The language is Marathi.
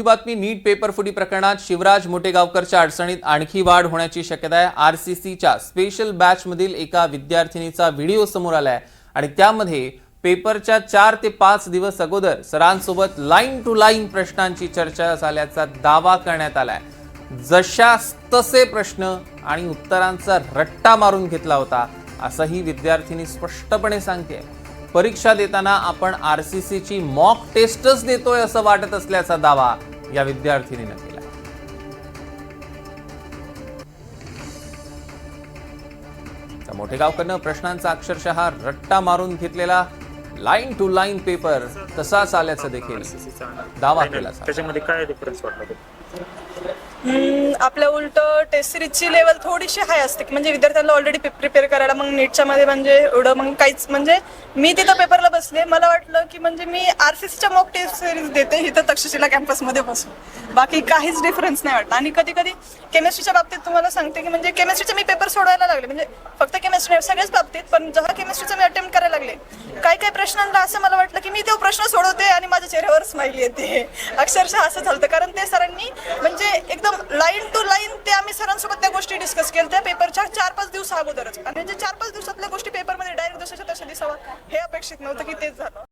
बातमी नीट पेपर फुटी प्रकरणात शिवराज मोटेगावकरच्या अडचणीत आणखी वाढ होण्याची शक्यता आहे। आरसीसीच्या स्पेशल बॅच मधील एका विद्यार्थिनीचा व्हिडिओ समोर आलाय आणि त्यामध्ये पेपरच्या 4 ते 5 दिवस अगोदर सरांसोबत लाईन टू लाईन प्रश्नांची चर्चा झाल्याचा दावा करण्यात आलाय। जशास तसे प्रश्न आणि उत्तरांचा रट्टा मारून घेतला होता असंही विद्यार्थिनी स्पष्टपणे सांगते। परीक्षा देताना आपण आरसीसीची मॉक टेस्टच देतोय असं वाटत असल्याचा दावा या विद्यार्थिनीने केला। मोठेगावकरनं प्रश्नांचा अक्षरशः रट्टा मारून घेतलेला लाईन टू लाईन पेपर तसाच आल्याचा देखील दावा केला। त्याच्यामध्ये काय डिफरन्स वाटतो? आपल्या उलट टेस्ट सिरीजची लेवल थोडीशी हाय असते, म्हणजे विद्यार्थ्यांना ऑलरेडी प्रिपेअर करायला मग नीटच्या मध्ये म्हणजे एवढं मग काहीच, म्हणजे मी तिथं पेपरला बसले, मला वाटलं की म्हणजे मी आरसीसीच्या मॉक टेस्ट सिरीज देते इथं तक्षशिला कॅम्पसमध्ये बसून, बाकी काहीच डिफरन्स नाही वाटलं। आणि कधी कधी केमिस्ट्रीच्या बाबतीत तुम्हाला सांगते की म्हणजे केमिस्ट्रीचे मी पेपर सोडवायला लागले, म्हणजे फक्त केमिस्ट्री सगळ्याच बाबतीत, पण जेव्हा केमिस्ट्रीचं मी अटेम्प्ट करायला लागले काही प्रश्नांना असं मला वाटलं की मी तो प्रश्न सोडवते आणि माझ्या चेहऱ्यावर स्माइल येते, अक्षरशः असं झालं। कारण ते सरांनी म्हणजे एकदम लाईन टू लाईन ते आम्ही सरांसोबत त्या गोष्टी डिस्कस केल्या त्या पेपरच्या 4-5 दिवस अगोदरच, आणि म्हणजे 4-5 दिवसातल्या गोष्टी पेपरमध्ये डायरेक्ट जशाच्या तशा दिसावं हे अपेक्षित नव्हतं की तेच झालं।